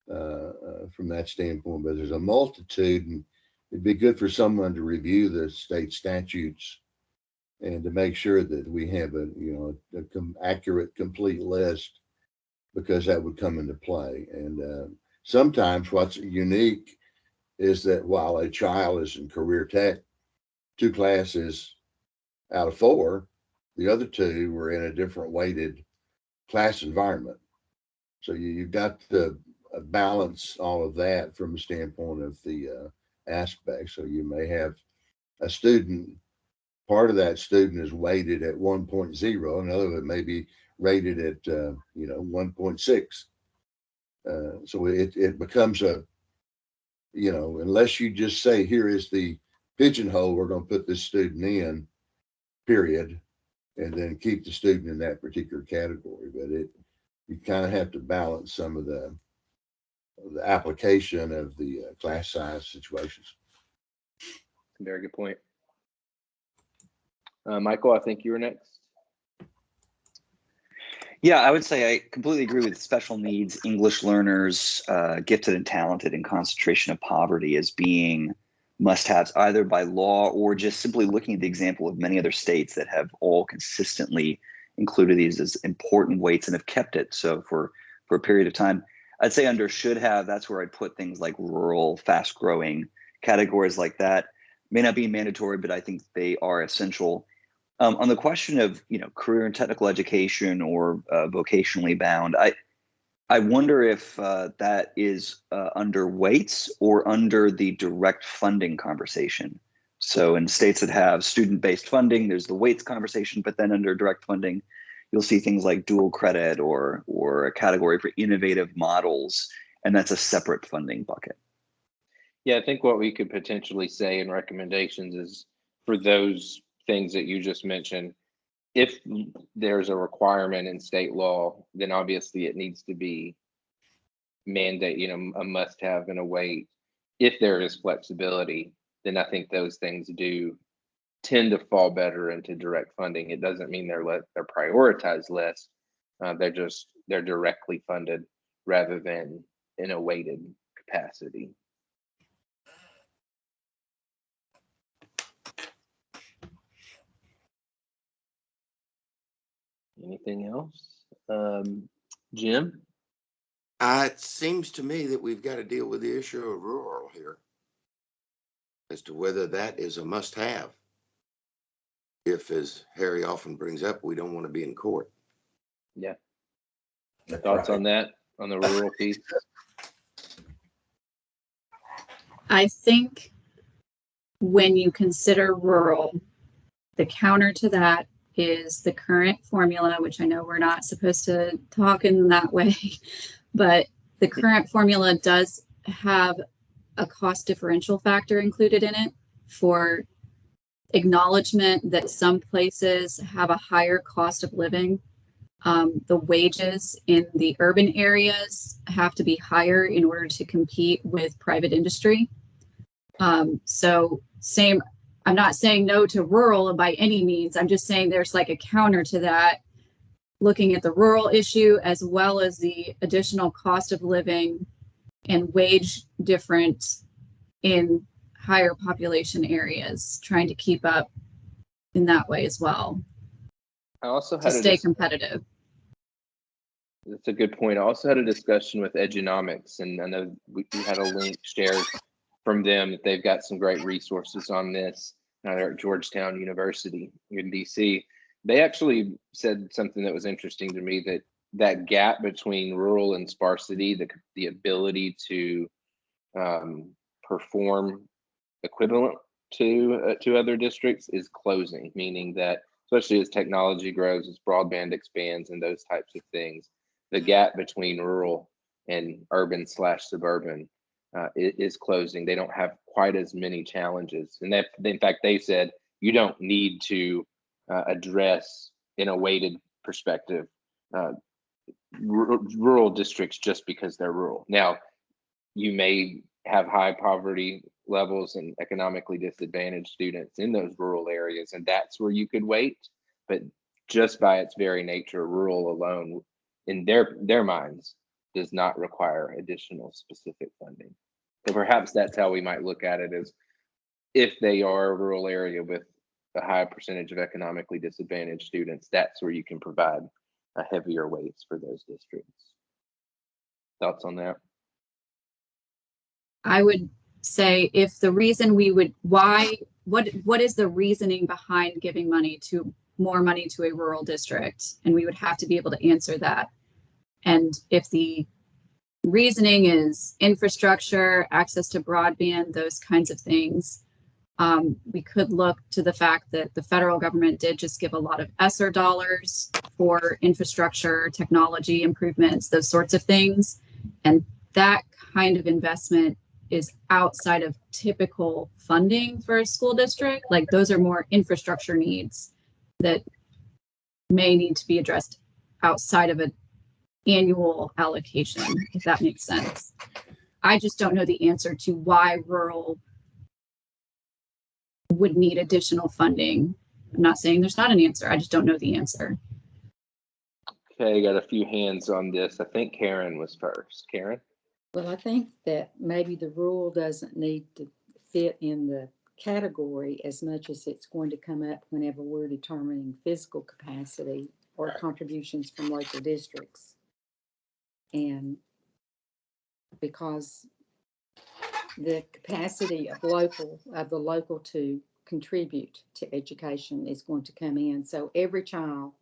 from that standpoint. But there's a multitude, and it'd be good for someone to review the state statutes and to make sure that we have a accurate, complete list, because that would come into play. And sometimes what's unique is that while a child is in career tech, 2 classes out of 4, the other 2 were in a different weighted class environment. So you've got to balance all of that from the standpoint of the aspect. So you may have a student, part of that student is weighted at 1.0, another of it may be rated at 1.6. So it becomes a, unless you just say, here is the pigeonhole we're going to put this student in, period, and then keep the student in that particular category. But you kind of have to balance some of the application of the class size situations. Very good point. Michael, I think you were next. Yeah, I would say I completely agree with special needs, English learners, gifted and talented, and concentration of poverty as being must-haves either by law or just simply looking at the example of many other states that have all consistently included these as important weights and have kept it so for a period of time. I'd say under should have, that's where I'd put things like rural, fast-growing, categories like that. May not be mandatory, but I think they are essential. On the question of career and technical education or vocationally bound, I wonder if that is under weights or under the direct funding conversation. So in states that have student-based funding, there's the weights conversation, but then under direct funding, you'll see things like dual credit or a category for innovative models, and that's a separate funding bucket. Yeah, I think what we could potentially say in recommendations is for those things that you just mentioned, if there's a requirement in state law, then obviously it needs to be mandate, a must have and a weight. If there is flexibility, then I think those things do tend to fall better into direct funding. It doesn't mean they're prioritized less. They're directly funded rather than in a weighted capacity. Anything else? Jim? It seems to me that we've got to deal with the issue of rural here as to whether that is a must-have. If, as Harry often brings up, we don't want to be in court. Yeah. That's Thoughts right. on that, on the rural piece? I think when you consider rural, the counter to that is the current formula, which I know we're not supposed to talk in that way, but the current formula does have a cost differential factor included in it for acknowledgement that some places have a higher cost of living. The wages in the urban areas have to be higher in order to compete with private industry. So same, I'm not saying no to rural by any means. I'm just saying there's like a counter to that, looking at the rural issue as well as the additional cost of living and wage difference in higher population areas, trying to keep up in that way as well I also to had stay competitive. That's a good point. I also had a discussion with Edunomics, and I know we had a link shared from them that they've got some great resources on this. Now they're at Georgetown University in DC. They actually said something that was interesting to me, that gap between rural and sparsity, the ability to perform equivalent to other districts is closing, meaning that especially as technology grows, as broadband expands and those types of things, the gap between rural and urban/suburban is closing. They don't have quite as many challenges. And in fact, they said you don't need to address in a weighted perspective rural districts just because they're rural. Now, you may have high poverty levels and economically disadvantaged students in those rural areas, and that's where you could wait. But just by its very nature, rural alone, in their minds, does not require additional specific funding. So perhaps that's how we might look at it, as if they are a rural area with a high percentage of economically disadvantaged students, that's where you can provide a heavier weights for those districts. Thoughts on that? I would say if the reason we would, what is the reasoning behind giving more money to a rural district? And we would have to be able to answer that. And if the reasoning is infrastructure, access to broadband, those kinds of things, we could look to the fact that the federal government did just give a lot of ESSER dollars for infrastructure, technology improvements, those sorts of things. And that kind of investment is outside of typical funding for a school district. Like those are more infrastructure needs that may need to be addressed outside of an annual allocation, if that makes sense. I just don't know the answer to why rural would need additional funding. I'm not saying there's not an answer. I just don't know the answer. Okay, got a few hands on this. I think Karen was first. Karen? Well, I think that maybe the rule doesn't need to fit in the category as much as it's going to come up whenever we're determining fiscal capacity or contributions from local districts. And because the capacity of the local to contribute to education is going to come in. So every child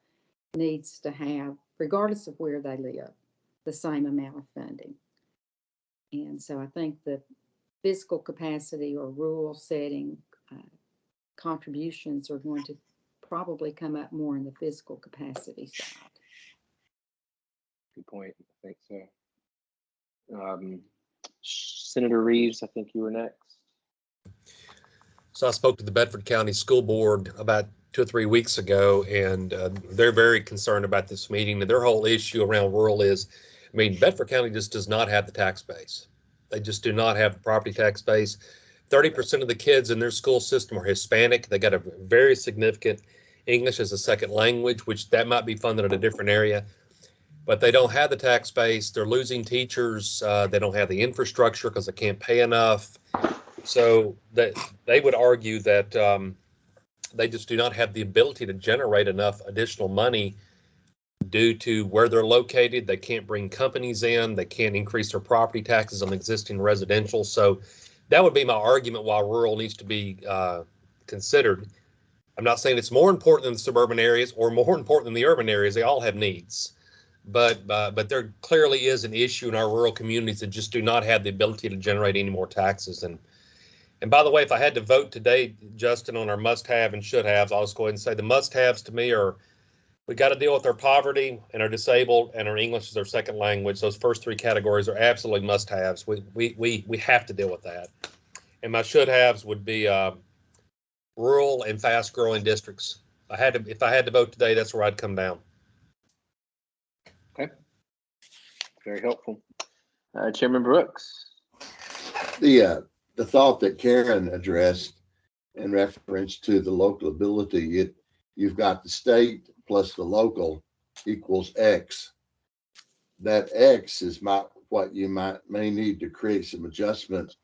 needs to have, regardless of where they live, the same amount of funding. And so I think the fiscal capacity or rural setting contributions are going to probably come up more in the fiscal capacity side. Good point. I think so. Senator Reeves, I think you were next. So I spoke to the Bedford County School Board about 2 or 3 weeks ago, and they're very concerned about this meeting. And their whole issue around rural is, I mean, Bedford County just does not have the tax base. They just do not have the property tax base. 30% of the kids in their school system are Hispanic. They got a very significant English as a second language, which that might be funded in a different area. But they don't have the tax base. They're losing teachers. They don't have the infrastructure because they can't pay enough. So that they would argue that they just do not have the ability to generate enough additional money due to where they're located. They can't bring companies in. They can't increase their property taxes on existing residential. So that would be my argument why rural needs to be considered. I'm not saying it's more important than the suburban areas or more important than the urban areas. They all have needs. But there clearly is an issue in our rural communities that just do not have the ability to generate any more taxes. And by the way, if I had to vote today, Justin, on our must-have and should-haves, I'll just go ahead and say the must-haves to me are we got to deal with our poverty and our disabled and our English as our second language. Those first 3 categories are absolutely must-haves. We have to deal with that. And my should-haves would be rural and fast-growing districts. If I had to vote today, that's where I'd come down. Okay, very helpful. Chairman Brooks. The thought that Karen addressed in reference to the local ability, you've got the state plus the local equals X. That X is what you may need to create some adjustments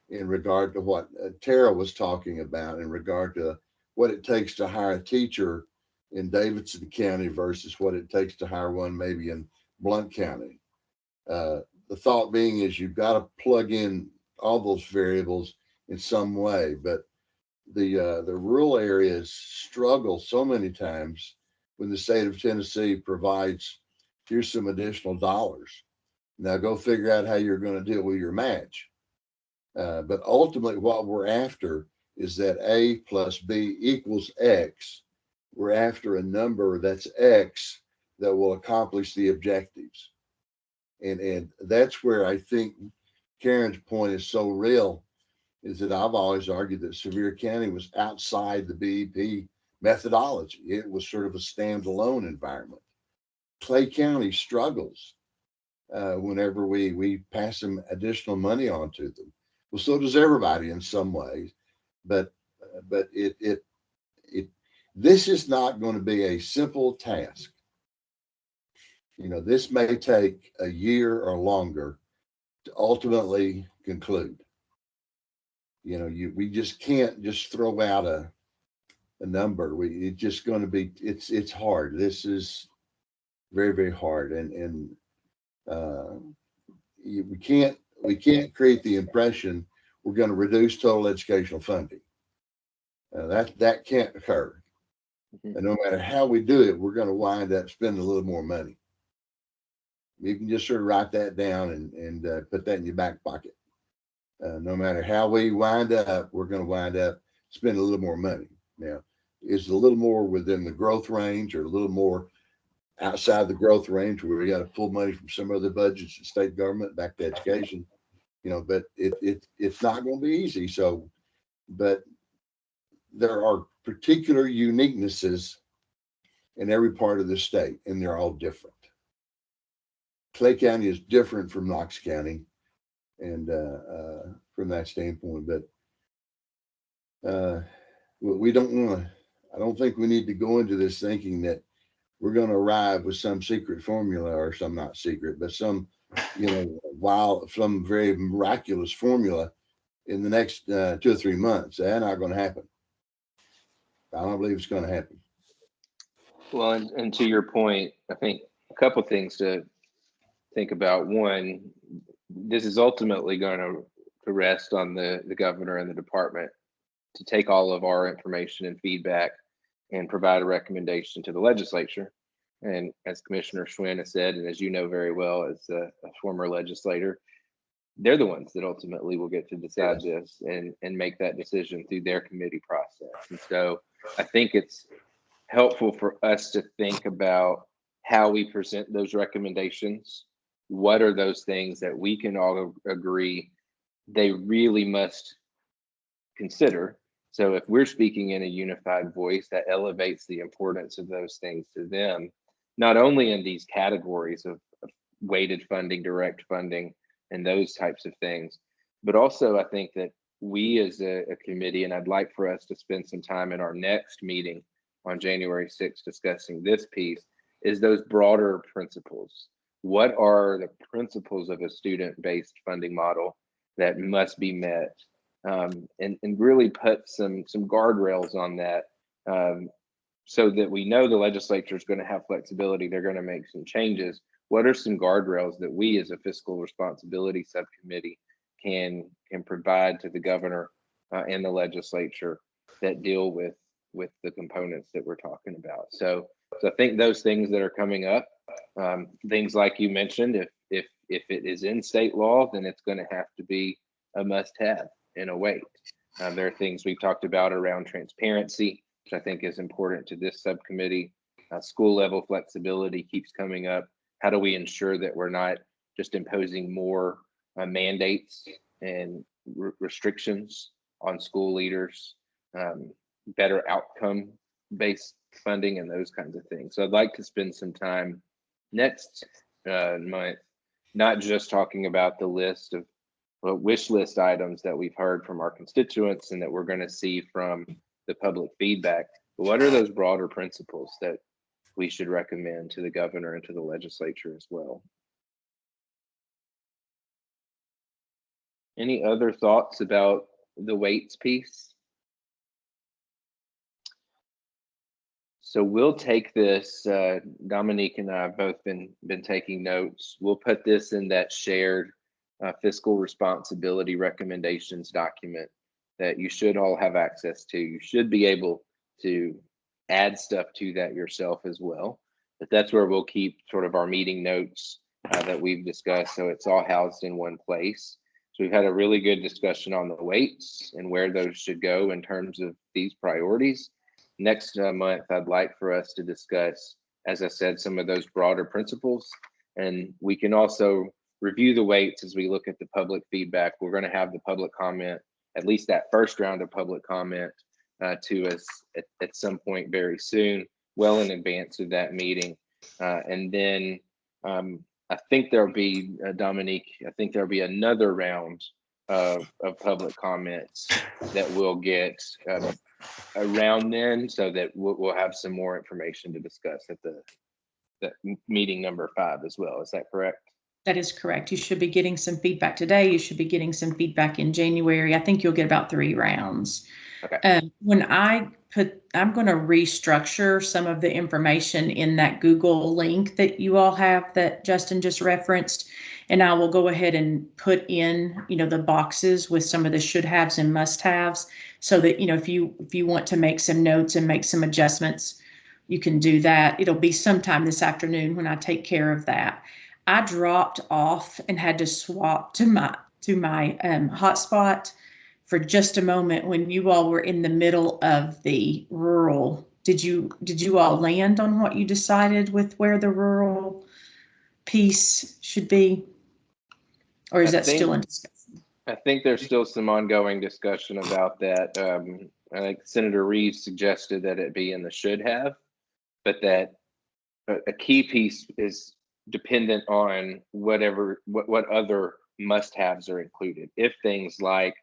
in regard to what Tara was talking about in regard to what it takes to hire a teacher in Davidson County versus what it takes to hire one maybe in Blount County. The thought being is you've got to plug in all those variables in some way, but the rural areas struggle so many times when the state of Tennessee provides, here's some additional dollars. Now go figure out how you're going to deal with your match. But ultimately what we're after is that A plus B equals X. We're after a number that's X that will accomplish the objectives. And that's where I think Karen's point is so real, is that I've always argued that Sevier County was outside the BEP methodology. It was sort of a standalone environment. Clay County struggles whenever we pass some additional money on to them. Well, so does everybody in some ways, but this is not going to be a simple task. You know, this may take a year or longer to ultimately conclude. You know, we just can't just throw out a number. It's just going to be, it's hard. This is very, very hard. And we can't create the impression we're going to reduce total educational funding. That can't occur. And no matter how we do it, we're going to wind up spending a little more money. You can just sort of write that down and put that in your back pocket. No matter how we wind up, we're going to wind up spending a little more money. Now, is it a little more within the growth range or a little more outside the growth range where we got to pull money from some other budgets and state government back to education? You know, but it's not going to be easy. So, but there are particular uniquenesses in every part of the state, and they're all different. Clay County is different from Knox County, and from that standpoint, but we don't want to. I don't think we need to go into this thinking that we're going to arrive with some secret formula, or some not secret, but some, you know, some very miraculous formula in the next 2 or 3 months. That's not going to happen. I don't believe it's going to happen. Well, and to your point, I think a couple of things to think about. One, this is ultimately going to rest on the governor and the department to take all of our information and feedback and provide a recommendation to the legislature And as Commissioner Schwinn has said, and as you know very well as a former legislator, they're the ones that ultimately will get to decide this and make that decision through their committee process. And so I think it's helpful for us to think about how we present those recommendations. What are those things that we can all agree they really must consider? So if we're speaking in a unified voice, that elevates the importance of those things to them, not only in these categories of weighted funding, direct funding, and those types of things, but also I think that we as a committee, and I'd like for us to spend some time in our next meeting on January 6th discussing this piece, is those broader principles. What are the principles of a student-based funding model that must be met? And really put some guardrails on that, so that we know the legislature is going to have flexibility. They're going to make some changes. What are some guardrails that we as a fiscal responsibility subcommittee can provide to the governor and the legislature that deal with the components that we're talking about? So I think those things that are coming up, things like you mentioned, if it is in state law, then it's going to have to be a must-have in a weight. There are things we've talked about around transparency, which I think is important to this subcommittee. School level flexibility keeps coming up. How do we ensure that we're not just imposing more mandates and restrictions on school leaders, better outcome-based funding and those kinds of things. So I'd like to spend some time next month, not just talking about the list of wish list items that we've heard from our constituents and that we're going to see from the public feedback, but what are those broader principles that we should recommend to the governor and to the legislature as well? Any other thoughts about the weights piece? So we'll take this, Dominique and I have both been taking notes. We'll put this in that shared fiscal responsibility recommendations document that you should all have access to. You should be able to add stuff to that yourself as well. But that's where we'll keep sort of our meeting notes that we've discussed. So it's all housed in one place. So we've had a really good discussion on the weights and where those should go in terms of these priorities. Next month, I'd like for us to discuss, as I said, some of those broader principles. And we can also review the weights as we look at the public feedback. We're going to have the public comment, at least that first round of public comment to us at some point very soon, well in advance of that meeting. And then I think there'll be, Dominique, I think there'll be another round of public comments that we'll get around then, so that we'll have some more information to discuss at the meeting number 5 as well. Is that correct? That is correct. You should be getting some feedback today. You should be getting some feedback in January. I think you'll get about 3 rounds. Okay. I'm going to restructure some of the information in that Google link that you all have that Justin just referenced. And I will go ahead and put in, the boxes with some of the should haves and must haves, so that, if you want to make some notes and make some adjustments, you can do that. It'll be sometime this afternoon when I take care of that. I dropped off and had to swap to my hotspot for just a moment when you all were in the middle of the rural. Did you all land on what you decided with where the rural piece should be? Or is that still in discussion? I think there's still some ongoing discussion about that. I think Senator Reeves suggested that it be in the should have, but that a key piece is dependent on what other must-haves are included. If things like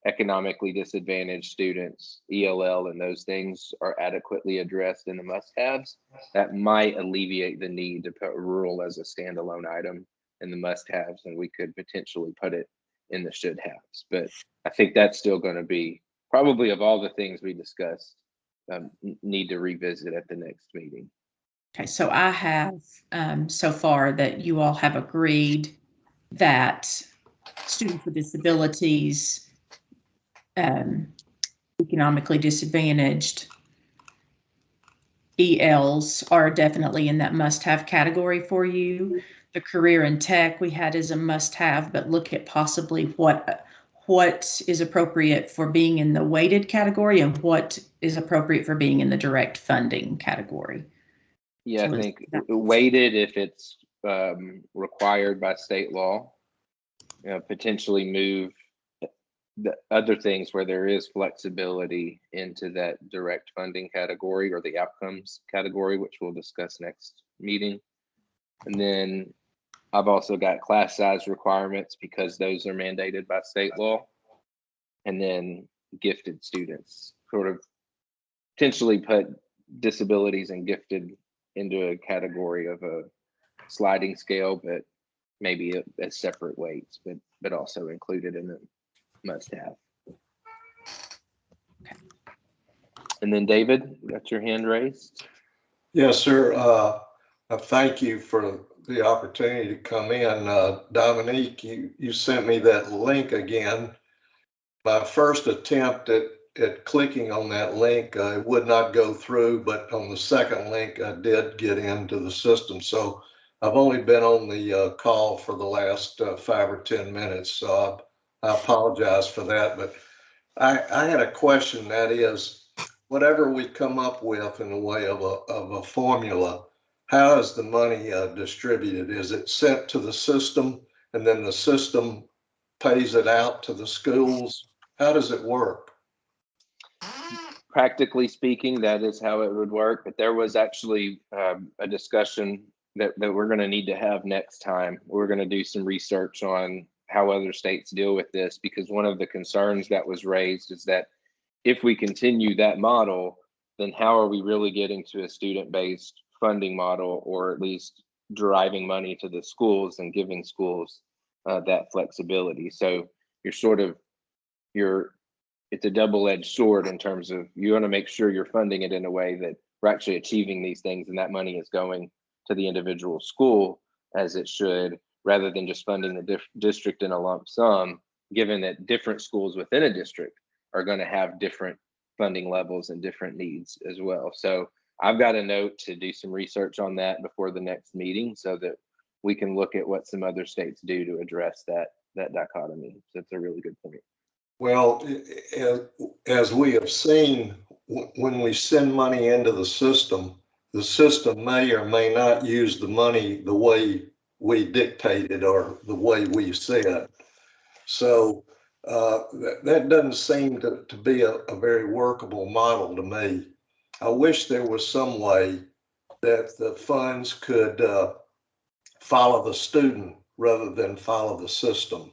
economically disadvantaged students, ELL, and those things are adequately addressed in the must-haves, that might alleviate the need to put rural as a standalone item in the must-haves, and we could potentially put it in the should-haves. But I think that's still going to be, probably of all the things we discussed, need to revisit at the next meeting. Okay, so I have so far that you all have agreed that students with disabilities, economically disadvantaged, ELs are definitely in that must-have category for you. The career and tech we had as a must-have, but look at possibly what is appropriate for being in the weighted category and what is appropriate for being in the direct funding category. Yeah, I think weighted if it's required by state law, potentially move the other things where there is flexibility into that direct funding category or the outcomes category, which we'll discuss next meeting. And then I've also got class size requirements because those are mandated by state law. And then gifted students, sort of potentially put disabilities and gifted into a category of a sliding scale, but maybe as separate weights, but also included in the must have. Okay. And then David, you got your hand raised. Yes, sir. I thank you for the opportunity to come in. Dominique, you sent me that link again. My first attempt at clicking on that link, it would not go through, but on the second link, I did get into the system. So I've only been on the call for the last 5 or 10 minutes. So I apologize for that. But I had a question, that is, whatever we come up with in the way of a formula, how is the money distributed? Is it sent to the system and then the system pays it out to the schools? How does it work? Practically speaking, that is how it would work. But there was actually a discussion that we're going to need to have next time. We're going to do some research on how other states deal with this, because one of the concerns that was raised is that if we continue that model, then how are we really getting to a student-based funding model, or at least deriving money to the schools and giving schools that flexibility? So it's a double-edged sword in terms of you want to make sure you're funding it in a way that we're actually achieving these things and that money is going to the individual school as it should, rather than just funding the district in a lump sum, given that different schools within a district are going to have different funding levels and different needs as well. So I've got a note to do some research on that before the next meeting so that we can look at what some other states do to address that dichotomy. So it's a really good point. Well, as we have seen, when we send money into the system may or may not use the money the way we dictated or the way we said. So that doesn't seem to be a very workable model to me. I wish there was some way that the funds could follow the student rather than follow the system.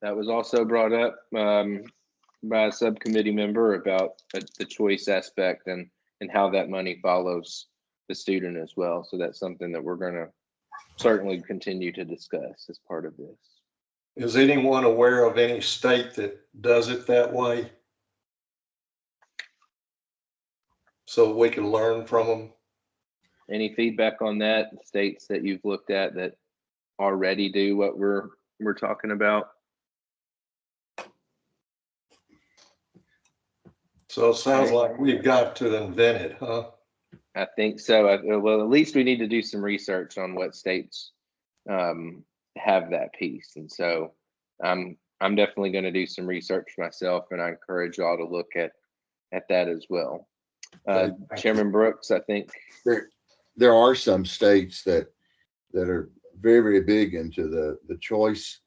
That was also brought up by a subcommittee member about the choice aspect and how that money follows the student as well. So that's something that we're going to certainly continue to discuss as part of this. Is anyone aware of any state that does it that way? So we can learn from them. Any feedback on that? States that you've looked at that already do what we're talking about? So it sounds like we've got to invent it, huh? I think so. Well, at least we need to do some research on what states have that piece. And so I'm definitely going to do some research myself, and I encourage y'all to look at that as well. Chairman Brooks, I think there are some states that are very, very big into the choice,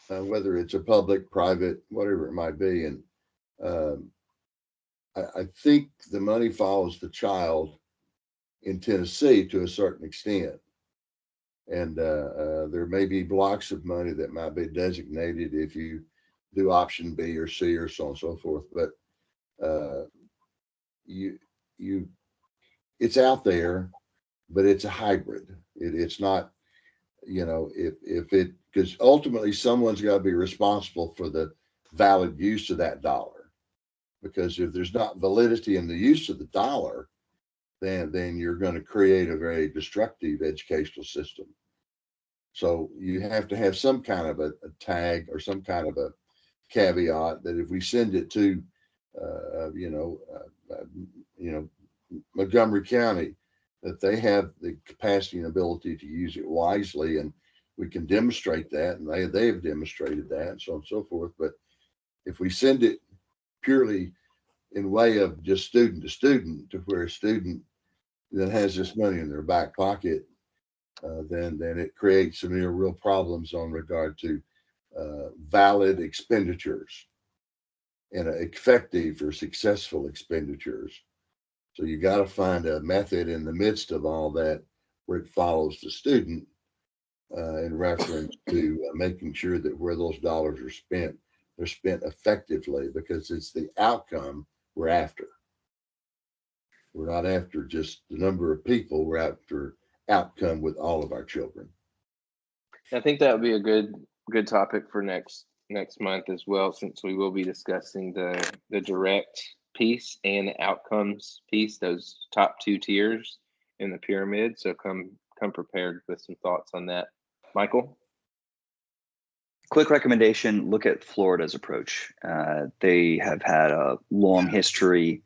whether it's a public, private, whatever it might be. And I think the money follows the child in Tennessee to a certain extent. And there may be blocks of money that might be designated if you do option B or C or so on and so forth. But it's out there, but it's a hybrid. It's not, because ultimately someone's got to be responsible for the valid use of that dollar. Because if there's not validity in the use of the dollar, then you're going to create a very destructive educational system. So you have to have some kind of a tag or some kind of a caveat that if we send it to, Montgomery County, that they have the capacity and ability to use it wisely, and we can demonstrate that, and they have demonstrated that, and so on and so forth. But if we send it purely in way of just student to student, to where a student that has this money in their back pocket, then it creates some real problems on regard to valid expenditures and effective or successful expenditures. So you got to find a method in the midst of all that where it follows the student in reference to making sure that where those dollars are spent, they're spent effectively, because it's the outcome we're after. We're not after just the number of people, we're after outcome with all of our children. I think that would be a good topic for next month as well, since we will be discussing the direct piece and the outcomes piece, those top two tiers in the pyramid. So come prepared with some thoughts on that. Michael? Quick recommendation, look at Florida's approach. They have had a long history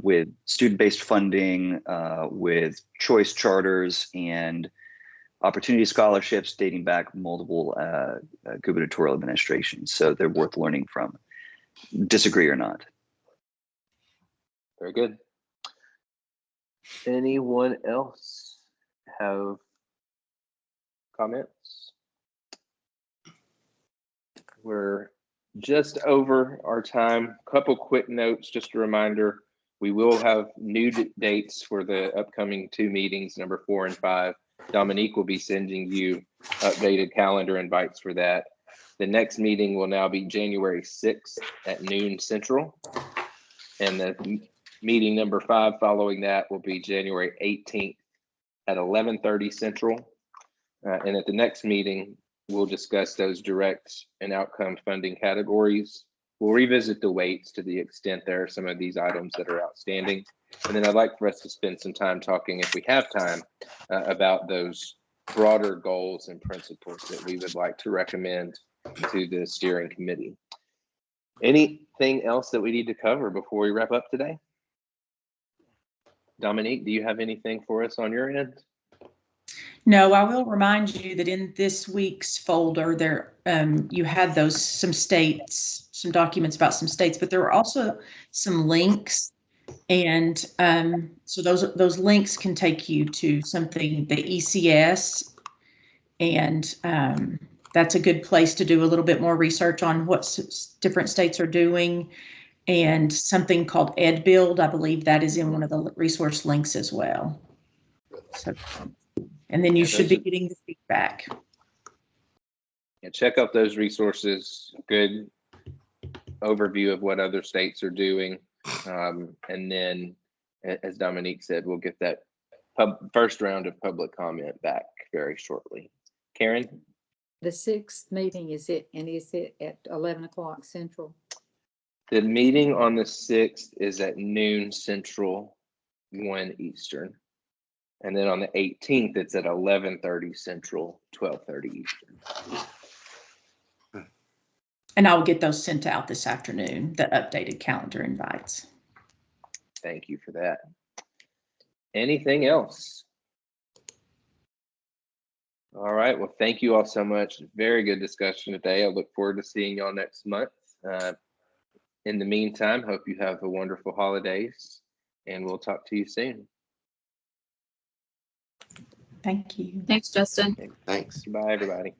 with student-based funding, with choice charters and opportunity scholarships dating back multiple gubernatorial administrations. So they're worth learning from. Disagree or not. Very good. Anyone else have comments? We're just over our time. Couple quick notes, just a reminder, we will have new dates for the upcoming two meetings, number 4 and 5. Dominique will be sending you updated calendar invites for that. The next meeting will now be January 6th at noon Central. And the meeting number 5 following that will be January 18th at 11:30 Central. And at the next meeting, we'll discuss those direct and outcome funding categories. We'll revisit the weights to the extent there are some of these items that are outstanding. And then I'd like for us to spend some time talking, if we have time, about those broader goals and principles that we would like to recommend to the steering committee. Anything else that we need to cover before we wrap up today? Dominique, do you have anything for us on your end? No, I will remind you that in this week's folder there, you had some documents about some states, but there were also some links. And so those links can take you to something, the ECS, and that's a good place to do a little bit more research on what different states are doing, and something called EdBuild. I believe that is in one of the resource links as well. So, and then you should be getting the feedback. Yeah, check out those resources. Good overview of what other states are doing. And then, as Dominique said, we'll get that first round of public comment back very shortly. Karen? The 6th meeting, is it at 11 o'clock Central? The meeting on the 6th is at noon Central, 1 Eastern. And then on the 18th, it's at 11:30 Central, 12:30 Eastern. And I'll get those sent out this afternoon, the updated calendar invites. Thank you for that. Anything else? All right. Well, thank you all so much. Very good discussion today. I look forward to seeing y'all next month. In the meantime, hope you have a wonderful holidays, and we'll talk to you soon. Thank you. Thanks, Justin. Thanks. Bye, everybody.